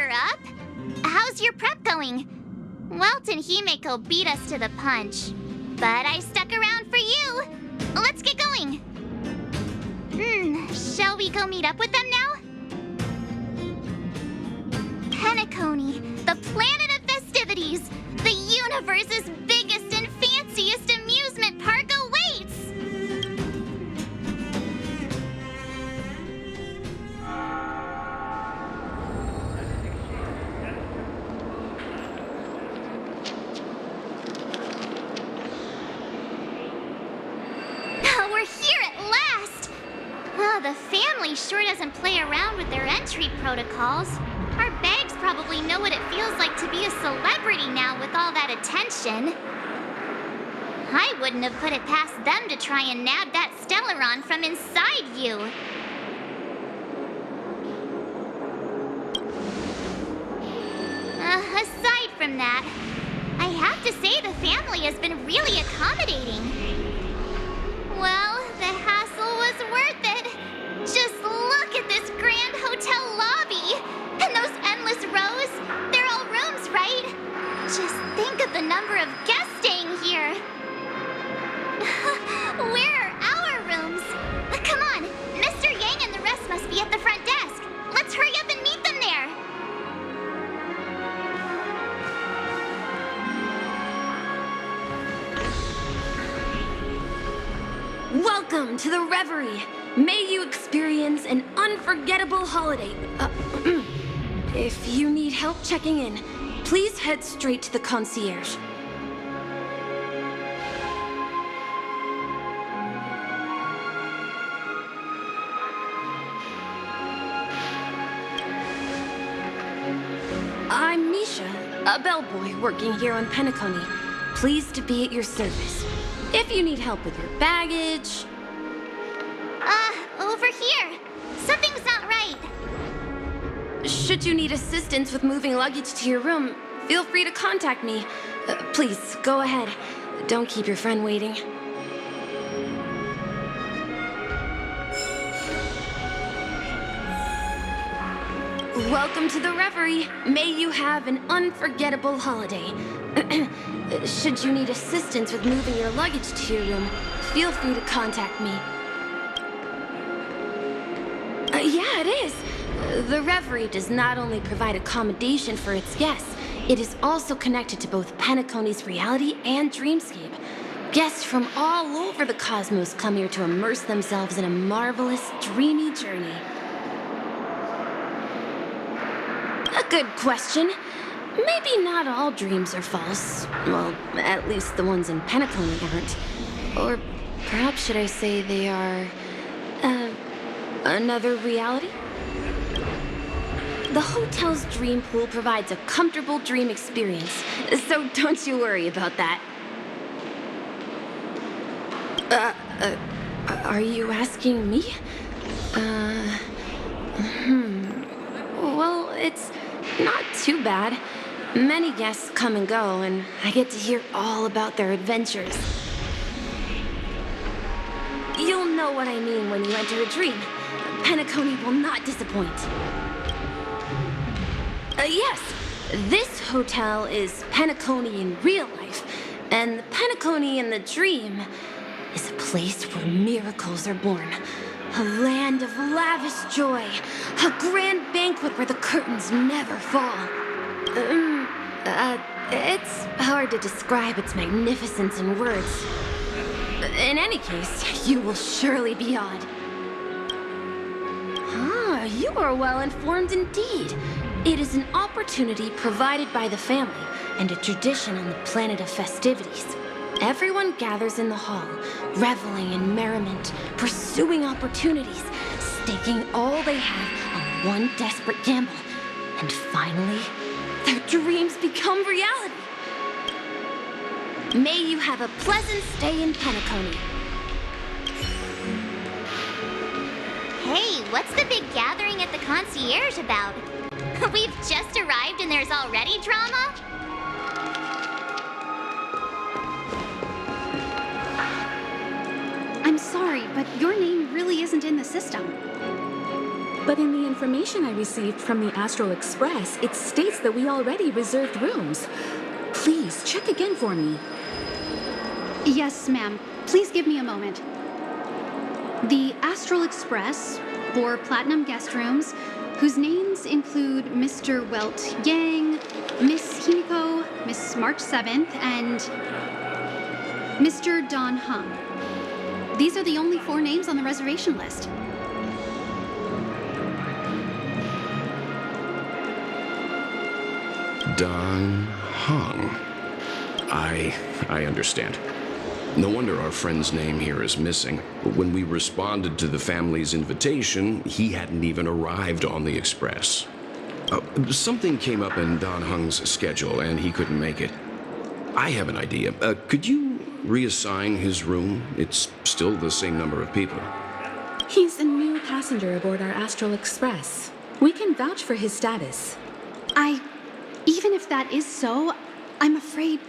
cheer up! How's your prep going? Welt and Himeko beat us to the punch, but I stuck around for you! Let's get going! Shall we go meet up with them now? Penacony, the planet of festivities! The universe's biggest and fanciest amusement park awaits! We're here at last! Well, the family sure doesn't play around with their entry protocols. Our bags probably know what it feels like to be a celebrity now with all that attention. I wouldn't have put it past them to try and nab that Stellaron from inside you. Aside from that, I have to say the family has been really accommodating. Well, the hassle was worth it. Just look at this grand hotel lobby. And those endless rows. They're all rooms, right? Just think of the number of guests staying here. Where are our rooms? Come on, Mr. Yang and the rest must be at the front desk. Let's hurry up and meet them there. Welcome to the Reverie. May you experience an unforgettable holiday. If you need help checking in, please head straight to the concierge. I'm Misha, a bellboy working here on Penacony. Pleased to be at your service. If you need help with your baggage... Over here. Something's not right. Should you need assistance with moving luggage to your room, feel free to contact me. Please, go ahead. Don't keep your friend waiting. Welcome to the Reverie. May you have an unforgettable holiday. Should you need assistance with moving your luggage to your room, feel free to contact me. Yeah, it is. The Reverie does not only provide accommodation for its guests, it is also connected to both Penacony's reality and dreamscape. Guests from all over the cosmos come here to immerse themselves in a marvelous, dreamy journey. A good question. Maybe not all dreams are false. Well, at least the ones in Penacony aren't. Or perhaps should I say they are... another reality? The hotel's dream pool provides a comfortable dream experience, so don't you worry about that. Are you asking me? Well, it's not too bad. Many guests come and go, and I get to hear all about their adventures. You'll know what I mean when you enter a dream. Penacony will not disappoint. Yes, this hotel is Penacony in real life, and Penacony in the dream is a place where miracles are born. A land of lavish joy, a grand banquet where the curtains never fall. It's hard to describe its magnificence in words. In any case, you will surely be awed. Ah, you are well informed indeed. It is an opportunity provided by the family and a tradition on the planet of festivities. Everyone gathers in the hall, reveling in merriment, pursuing opportunities, staking all they have on one desperate gamble. And finally, their dreams become reality. May you have a pleasant stay in Penacony. Hey, what's the big gathering at the concierge about? We've just arrived and there's already drama? I'm sorry, but your name really isn't in the system. But in the information I received from the Astral Express, it states that we already reserved rooms. Please, check again for me. Yes, ma'am. Please give me a moment. The Astral Express, 4 platinum guest rooms, whose names include Mr. Welt Yang, Miss Himiko, Miss March 7th, and Mr. Don Hung. These are the only 4 names on the reservation list. Don Hung. I understand. No wonder our friend's name here is missing. When we responded to the family's invitation, he hadn't even arrived on the express. Something came up in Don Hung's schedule, and he couldn't make it. I have an idea. Could you reassign his room? It's still the same number of people. He's a new passenger aboard our Astral Express. We can vouch for his status. Even if that is so, I'm afraid...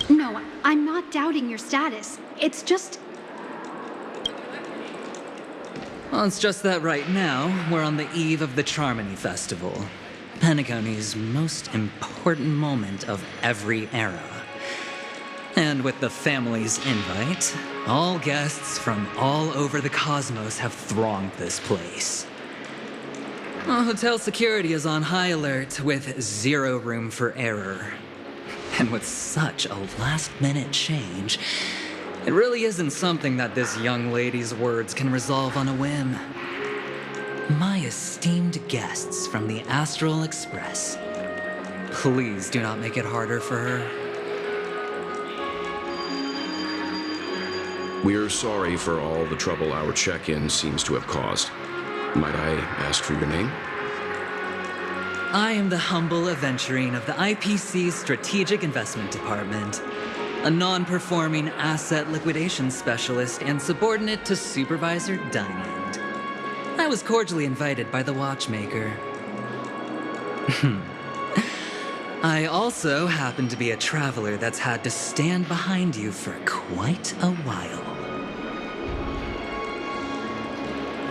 No, I'm not doubting your status. It's just... Well, it's just that right now, we're on the eve of the Charmony Festival, Penacony's most important moment of every era. And with the family's invite, all guests from all over the cosmos have thronged this place. Hotel security is on high alert with 0 room for error. And with such a last-minute change, it really isn't something that this young lady's words can resolve on a whim. My esteemed guests from the Astral Express, please do not make it harder for her. We're sorry for all the trouble our check-in seems to have caused. Might I ask for your name? I am the humble aventurine of the IPC's Strategic Investment Department, a non-performing asset liquidation specialist and subordinate to Supervisor Diamond. I was cordially invited by the watchmaker. I also happen to be a traveler that's had to stand behind you for quite a while.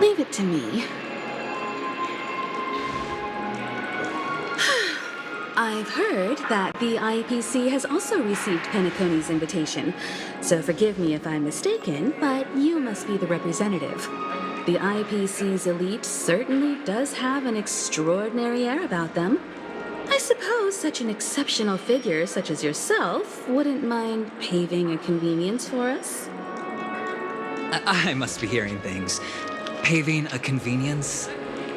Leave it to me. I've heard that the IPC has also received Penacony's invitation, so forgive me if I'm mistaken, but you must be the representative. The IPC's elite certainly does have an extraordinary air about them. I suppose such an exceptional figure such as yourself wouldn't mind paving a convenience for us? I must be hearing things. Paving a convenience?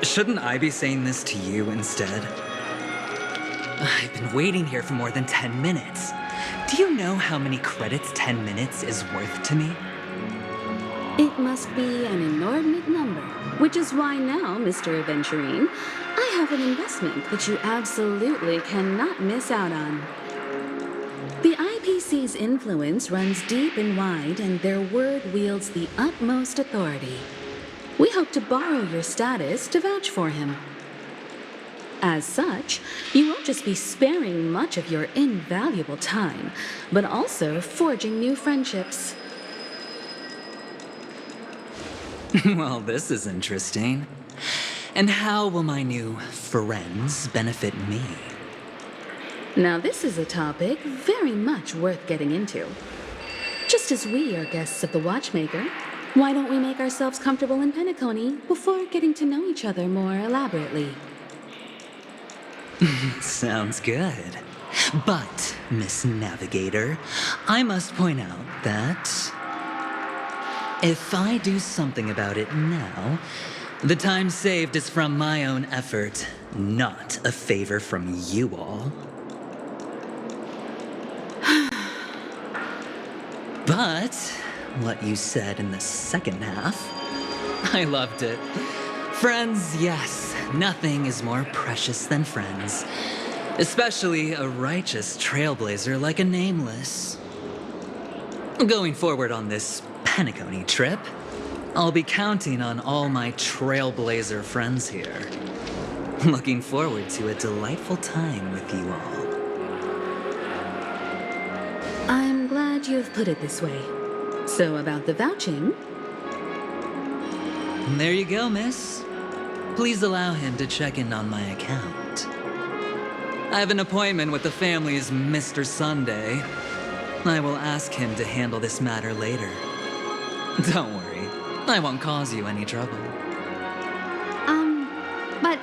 Shouldn't I be saying this to you instead? I've been waiting here for more than 10 minutes. Do you know how many credits 10 minutes is worth to me? It must be an inordinate number, which is why now, Mr. Aventurine, I have an investment that you absolutely cannot miss out on. The IPC's influence runs deep and wide, and their word wields the utmost authority. We hope to borrow your status to vouch for him. As such, you won't just be sparing much of your invaluable time, but also forging new friendships. Well, this is interesting. And how will my new friends benefit me? Now, this is a topic very much worth getting into. Just as we are guests of the Watchmaker, why don't we make ourselves comfortable in Penacony before getting to know each other more elaborately? Sounds good. But, Miss Navigator, I must point out that if I do something about it now, the time saved is from my own effort, not a favor from you all. But what you said in the second half, I loved it. Friends, yes, nothing is more precious than friends. Especially a righteous trailblazer like a Nameless. Going forward on this Penacony trip, I'll be counting on all my trailblazer friends here. Looking forward to a delightful time with you all. I'm glad you've put it this way. So about the vouching? There you go, miss. Please allow him to check in on my account. I have an appointment with the family's Mr. Sunday. I will ask him to handle this matter later. Don't worry, I won't cause you any trouble. But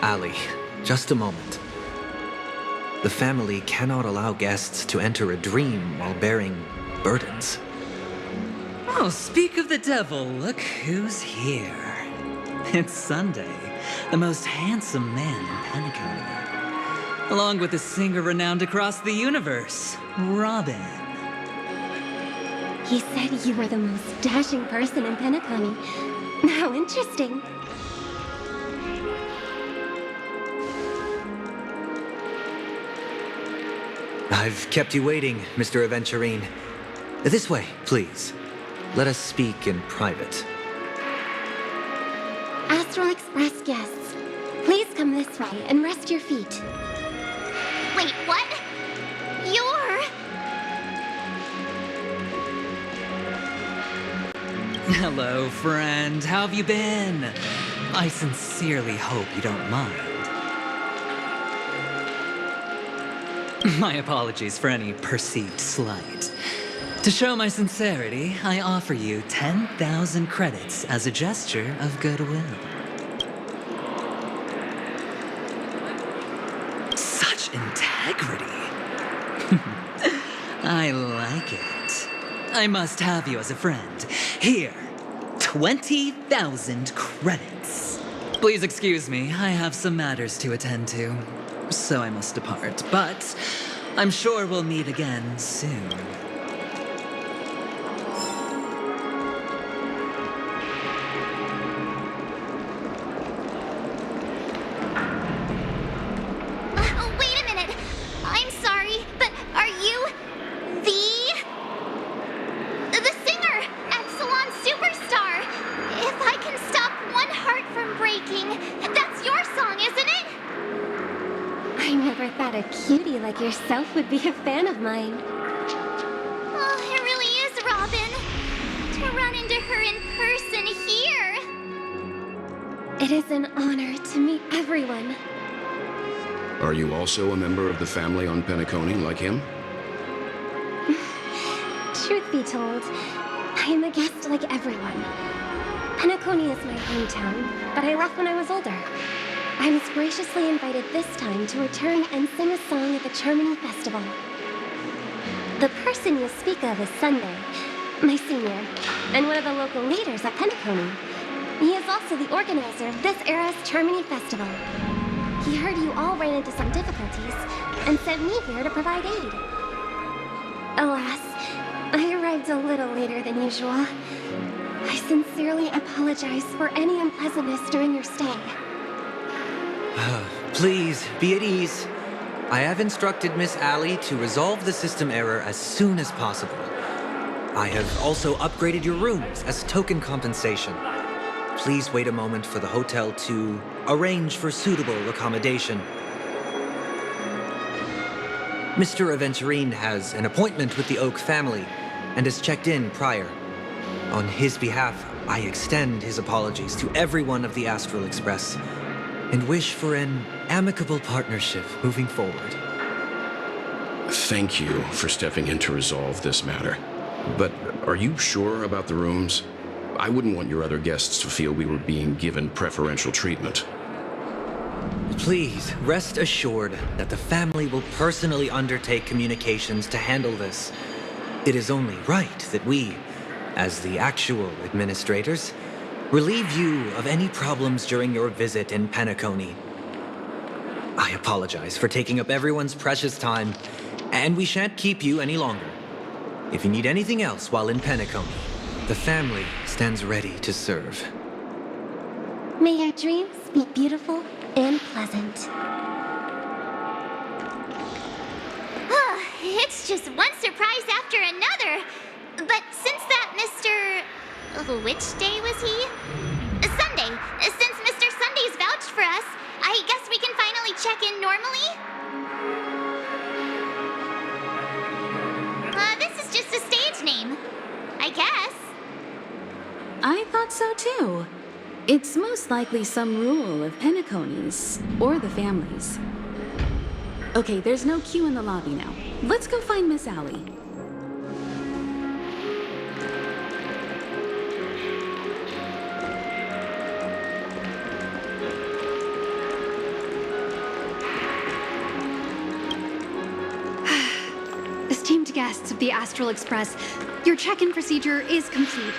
Ali, just a moment. The family cannot allow guests to enter a dream while bearing burdens. Oh, speak of the devil, look who's here. It's Sunday, the most handsome man in Penacony, along with a singer renowned across the universe, Robin. He said you were the most dashing person in Penacony. How interesting. I've kept you waiting, Mr. Aventurine. This way, please. Let us speak in private. Astral Express guests, please come this way and rest your feet. Wait, what? You're... Hello, friend. How have you been? I sincerely hope you don't mind. My apologies for any perceived slight. To show my sincerity, I offer you 10,000 credits as a gesture of goodwill. Such integrity. I like it. I must have you as a friend. Here, 20,000 credits. Please excuse me, I have some matters to attend to, so I must depart. But I'm sure we'll meet again soon. Wait a minute. I'm sorry, but are you the singer, Epsilon Superstar? If I can stop one heart from breaking, that's your song, isn't it? I never thought a cutie like yourself would be a fan of mine. Oh, it really is, Robin. To run into her in person here. It is an honor to meet everyone. Are you also a member of the family on Penacony like him? Truth be told, I am a guest like everyone. Penacony is my hometown, but I left when I was older. I was graciously invited this time to return and sing a song at the Charmony Festival. The person you speak of is Sunday, my senior, and one of the local leaders at Penacony. He is also the organizer of this era's Charmony Festival. He heard you all ran into some difficulties and sent me here to provide aid. Alas, I arrived a little later than usual. I sincerely apologize for any unpleasantness during your stay. Please, be at ease. I have instructed Miss Ali to resolve the system error as soon as possible. I have also upgraded your rooms as token compensation. Please wait a moment for the hotel to arrange for suitable accommodation. Mr. Aventurine has an appointment with the Oak family and has checked in prior. On his behalf, I extend his apologies to everyone of the Astral Express and wish for an amicable partnership moving forward. Thank you for stepping in to resolve this matter. But are you sure about the rooms? I wouldn't want your other guests to feel we were being given preferential treatment. Please, rest assured that the family will personally undertake communications to handle this. It is only right that we, as the actual administrators, relieve you of any problems during your visit in Penacony. I apologize for taking up everyone's precious time, and we shan't keep you any longer. If you need anything else while in Penacony, the family stands ready to serve. May your dreams be beautiful and pleasant. It's just one surprise after another. But since that Mr... Which day was he? Sunday. Since Mr. Sunday's vouched for us, I guess we can finally check in normally? This is just a stage name. I guess. It's most likely some rule of Penacony's or the family's. Okay, there's no queue in the lobby now. Let's go find Miss Allie. Esteemed guests of the Astral Express, your check-in procedure is complete.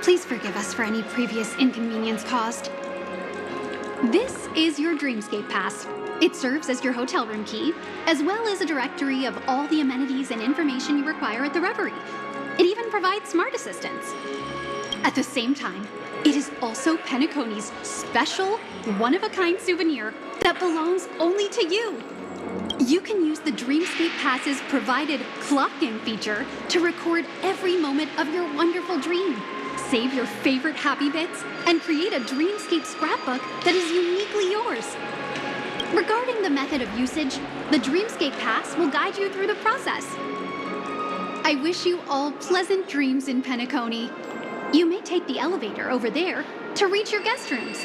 Please forgive us for any previous inconvenience caused. This is your Dreamscape Pass. It serves as your hotel room key, as well as a directory of all the amenities and information you require at the Reverie. It even provides smart assistants. At the same time, it is also Penacony's special, one-of-a-kind souvenir that belongs only to you. You can use the Dreamscape Pass's provided clock-in feature to record every moment of your wonderful dream. Save your favorite happy bits and create a Dreamscape scrapbook that is uniquely yours. Regarding the method of usage, the Dreamscape Pass will guide you through the process. I wish you all pleasant dreams in Penacony. You may take the elevator over there to reach your guest rooms.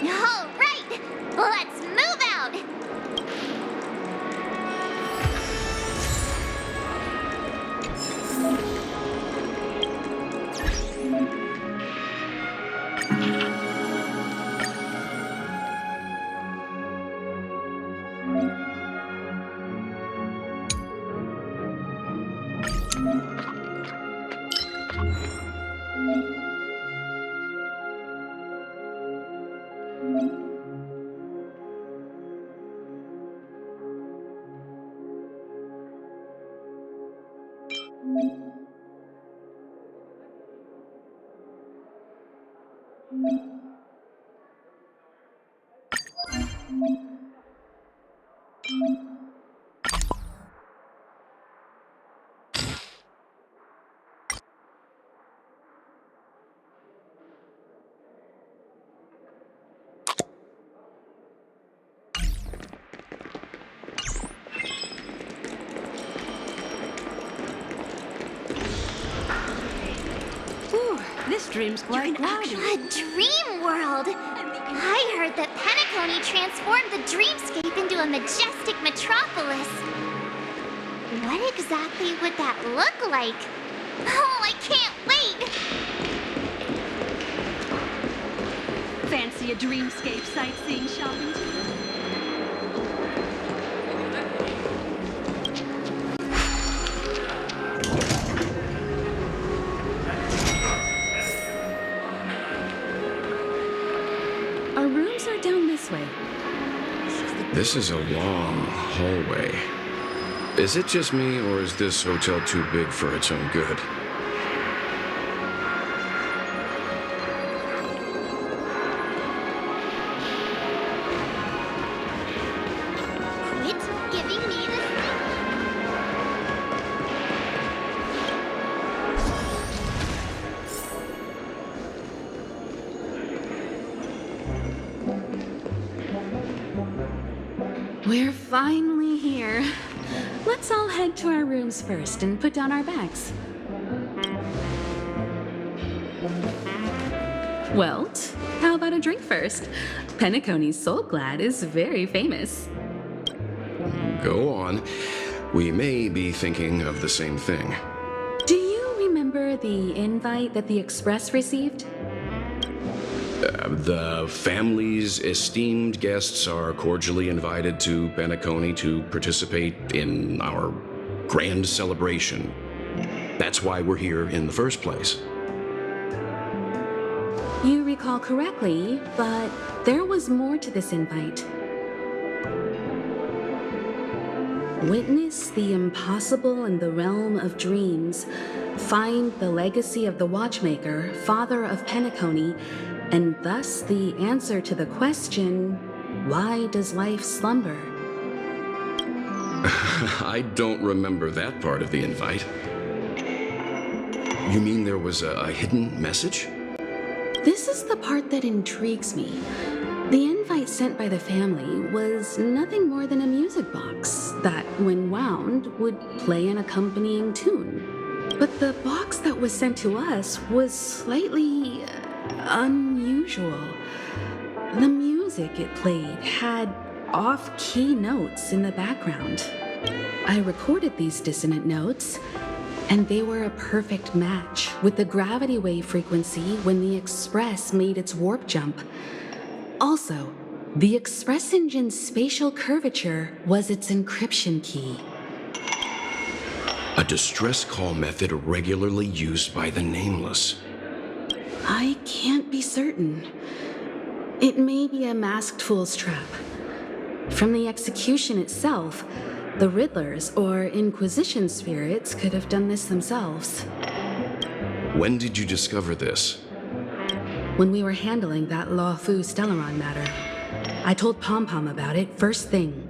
All right, let's move out. This dream's quite You're in a dream world. I heard that Penacony transformed the dreamscape into a majestic metropolis. What exactly would that look like? Oh, I can't wait! Fancy a dreamscape sightseeing shopping tour? Our rooms are down this way. This is a long hallway. Is it just me, or is this hotel too big for its own good? Quit giving me this. We're finally here. Let's all head to our rooms first and put down our bags. Welt, how about a drink first? Penacony's Soul Glad is very famous. Go on. We may be thinking of the same thing. Do you remember the invite that the Express received? The family's esteemed guests are cordially invited to Penacony to participate in our grand celebration. That's why we're here in the first place. You recall correctly, but there was more to this invite. Witness the impossible in the realm of dreams. Find the legacy of the Watchmaker, father of Penacony, and thus the answer to the question, why does life slumber? I don't remember that part of the invite. You mean there was a hidden message? This is the part that intrigues me. The invite sent by the family was nothing more than a music box that, when wound, would play an accompanying tune. But the box that was sent to us was slightly unusual. The music it played had off-key notes in the background. I recorded these dissonant notes, and they were a perfect match with the gravity wave frequency when the Express made its warp jump. Also, the Express engine's spatial curvature was its encryption key. A distress call method regularly used by the Nameless. I can't be certain. It may be a masked fool's trap. From the execution itself, the Riddlers or Inquisition spirits could have done this themselves. When did you discover this? When we were handling that Law Fu Stellaron matter, I told Pom Pom about it first thing.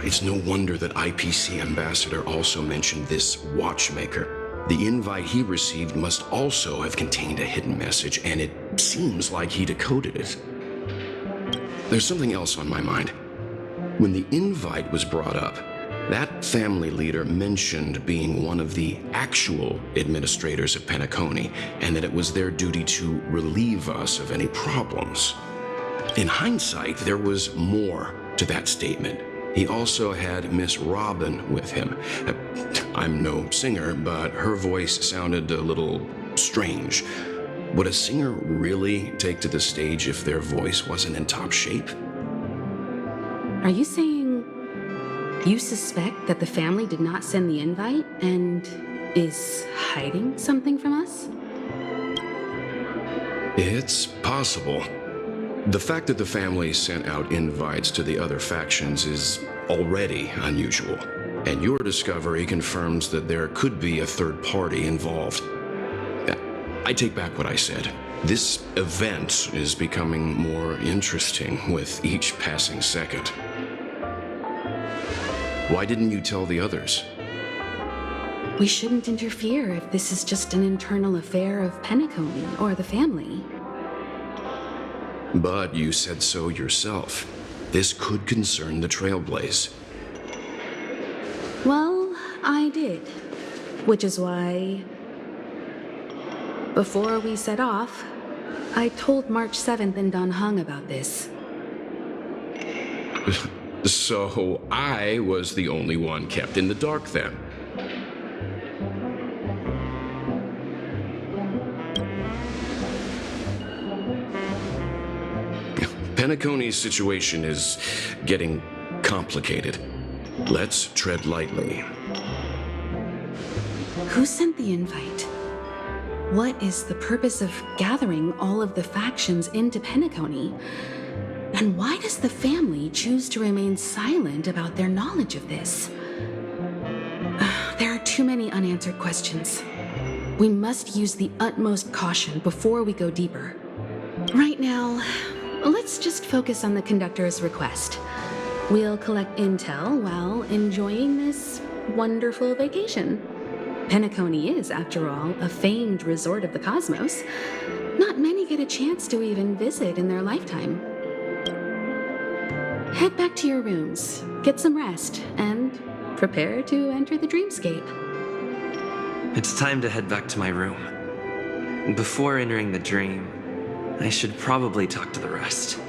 It's no wonder that IPC Ambassador also mentioned this watchmaker. The invite he received must also have contained a hidden message, and it seems like he decoded it. There's something else on my mind. When the invite was brought up, that family leader mentioned being one of the actual administrators of Penacony, and that it was their duty to relieve us of any problems. In hindsight, there was more to that statement. He also had Miss Robin with him. I'm no singer, but her voice sounded a little strange. Would a singer really take to the stage if their voice wasn't in top shape? Are you saying you suspect that the family did not send the invite and is hiding something from us? It's possible. The fact that the family sent out invites to the other factions is already unusual, and your discovery confirms that there could be a third party involved. I take back what I said. This event is becoming more interesting with each passing second. Why didn't you tell the others? We shouldn't interfere if this is just an internal affair of Penacony or the family. But you said so yourself. This could concern the Trailblaze. Well, I did. Which is why, before we set off, I told March 7th and Don Hung about this. So I was the only one kept in the dark then. Penacony's situation is getting complicated. Let's tread lightly. Who sent the invite? What is the purpose of gathering all of the factions into Penacony? And why does the family choose to remain silent about their knowledge of this? There are too many unanswered questions. We must use the utmost caution before we go deeper. Right now, let's just focus on the conductor's request. We'll collect intel while enjoying this wonderful vacation. Penacony is, after all, a famed resort of the cosmos. Not many get a chance to even visit in their lifetime. Head back to your rooms, get some rest, and prepare to enter the dreamscape. It's time to head back to my room. Before entering the dream, I should probably talk to the rest.